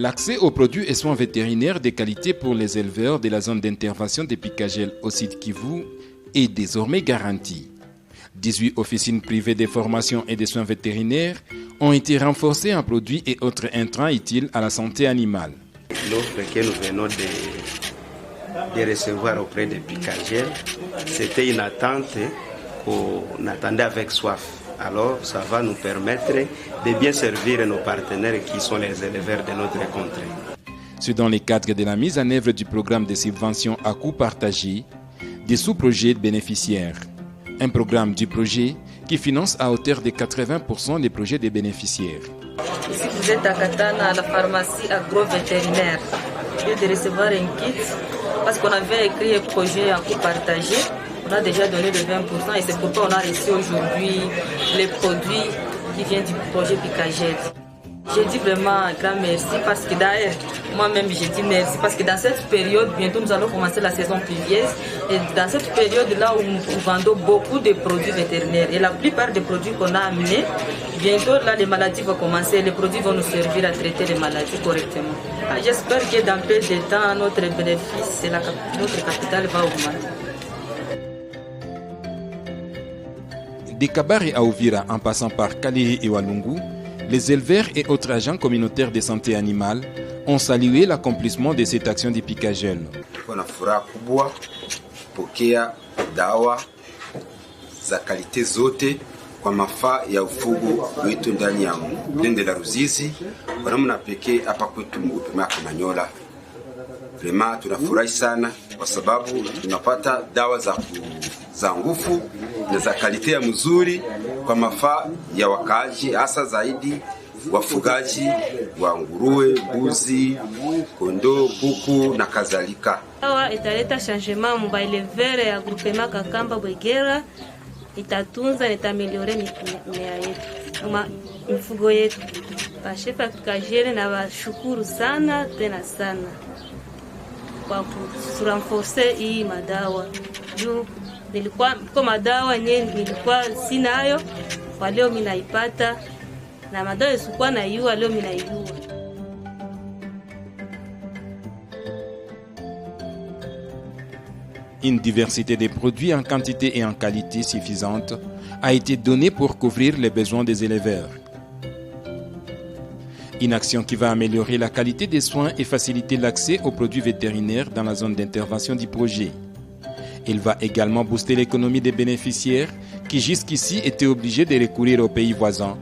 L'accès aux produits et soins vétérinaires de qualité pour les éleveurs de la zone d'intervention de Picagel au site Kivu est désormais garanti. 18 officines privées de formation et de soins vétérinaires ont été renforcées en produits et autres intrants utiles à la santé animale. L'offre que nous venons de recevoir auprès de Picagel, c'était une attente qu'on attendait avec soif. Alors, ça va nous permettre de bien servir nos partenaires qui sont les éleveurs de notre contrée. C'est dans le cadre de la mise en œuvre du programme de subvention à coût partagé des sous-projets bénéficiaires. Un programme du projet qui finance à hauteur de 80% les projets des bénéficiaires. Ici, vous êtes à Katana, à la pharmacie agro-vétérinaire. Je viens de recevoir un kit parce qu'on avait écrit un projet à coût partagé. On a déjà donné de 20% et c'est pourquoi on a reçu aujourd'hui les produits qui viennent du projet Picagel. J'ai dit vraiment un grand merci parce que d'ailleurs, moi-même j'ai dit merci parce que dans cette période, bientôt nous allons commencer la saison pluvieuse et dans cette période-là où nous vendons beaucoup de produits vétérinaires et la plupart des produits qu'on a amenés, bientôt là les maladies vont commencer, les produits vont nous servir à traiter les maladies correctement. J'espère que dans peu de temps, notre bénéfice et notre capital va augmenter. Des Kabare à Uvira en passant par Kalehe et Walungu, les éleveurs et autres agents communautaires de santé animale ont salué l'accomplissement de cette action de Picagel. Kuna furaha kubwa kupokea dawa za kalite zote kwa mafaa ya ufugo wetu ndani ya bonde la Ruzizi kwa namna pekee hapa kwetu Mgupima Kamanyola. Vraiment tunafurahi sana kwa sababu tunapata dawa za nguvu na za kalite ya mzuri kwa mafaa ya wakaaji, hasa zaidi wafugaji wa nguruwe, mbuzi, kondoo, kuku na kadhalika. Dawa italeta changement mu baelevere ya Grupema Kakamba Bwegera, itatunza na itameliore mimea yetu, mifugo yetu. Bashefa Picagel na bashukuru sana tena sana kwa kurenforce hii madawa. Juu nilikuwa kwa madawa nilikuwa sinayo, kwa leo mimi naipata na madawa yasikuwa na yua leo mimi naijua. Une diversité de produits en quantité et en qualité suffisante a été donnée pour couvrir les besoins des éleveurs. Une action qui va améliorer la qualité des soins et faciliter l'accès aux produits vétérinaires dans la zone d'intervention du projet. Il va également booster l'économie des bénéficiaires qui jusqu'ici étaient obligés de recourir aux pays voisins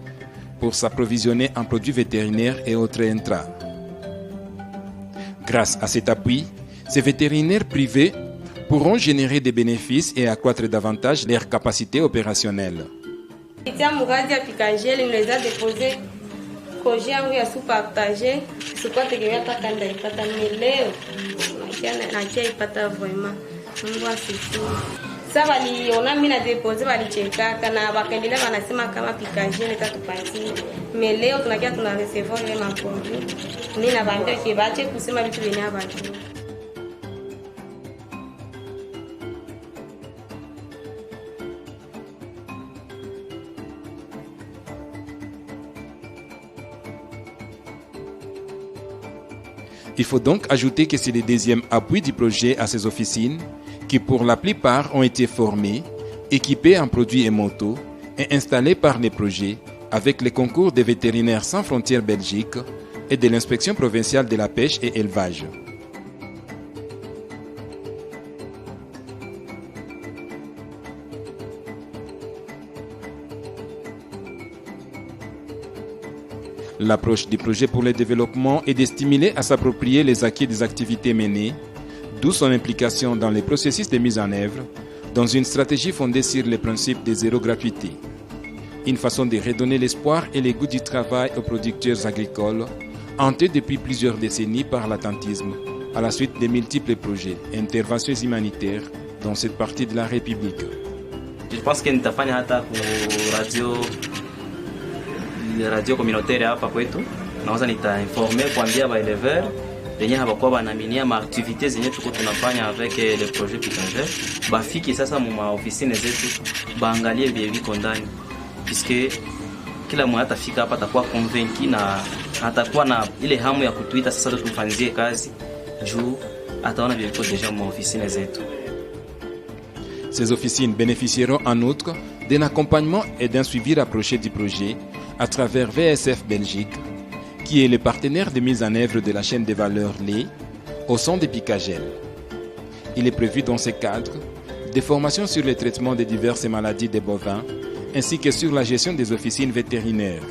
pour s'approvisionner en produits vétérinaires et autres intrants. Grâce à cet appui, ces vétérinaires privés pourront générer des bénéfices et accroître davantage leurs capacités opérationnelles. Projet yangu ya sous-partager, sikuwa tegemea hata ndaipata leo. Nakia ipata vraiment. Mungu asifiwe. Sasa waliona mimi na deposit walicheka na wakaendelea wanasema kama Picagel itatupatia. Leo tunakia tuna recevoir ile maproduit. Mimi na waambia kibache kusema vitu vyenye habari. Il faut donc ajouter que c'est le deuxième appui du projet à ces officines qui pour la plupart ont été formées, équipées en produits et motos et installées par les projets avec le concours des vétérinaires sans frontières Belgique et de l'inspection provinciale de la pêche et élevage. L'approche du projet pour le développement est de stimuler à s'approprier les acquis des activités menées, d'où son implication dans les processus de mise en œuvre, dans une stratégie fondée sur le principe de zéro gratuité. Une façon de redonner l'espoir et le goût du travail aux producteurs agricoles, hantés depuis plusieurs décennies par l'attentisme, à la suite des multiples projets et interventions humanitaires dans cette partie de la République. Je pense que nitafanya hata ku radio communautaire hapa kwetu, naweza nitainformer kuambia ba éleveurs wenye hawakuwa wanaaminia ma activités zenye tuko tunafanya avec le projet Picagel, bafiki sasa mu ofisine zetu baangalie bie viko ndani, puisque kila mmoja atafika hapa atakuwa convaincu na atakuwa na ile hamu ya kutuita sasa tumfanyizie kazi juu ataona vile viko deja mu ofisine zetu. Ces officines bénéficieront en outre d'un accompagnement et d'un suivi rapproché du projet à travers VSF Belgique, qui est le partenaire de mise en œuvre de la chaîne des valeurs lait au sein de Picagel. Il est prévu dans ce cadre des formations sur le traitement de diverses maladies des bovins ainsi que sur la gestion des officines vétérinaires.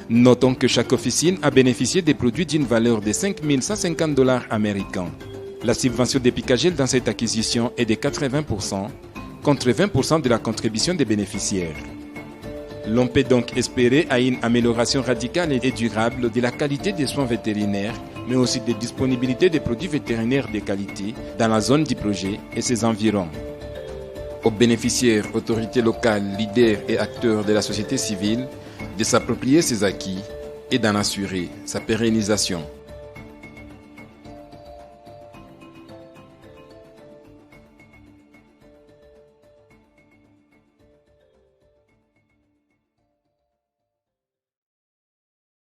Notons que chaque officine a bénéficié des produits d'une valeur de $5 150. La subvention de Picagel dans cette acquisition est de 80% contre 20% de la contribution des bénéficiaires. L'on peut donc espérer à une amélioration radicale et durable de la qualité des soins vétérinaires, mais aussi de disponibilité des produits vétérinaires de qualité dans la zone du projet et ses environs. Aux bénéficiaires, autorités locales, leaders et acteurs de la société civile de s'approprier ces acquis et d'en assurer sa pérennisation.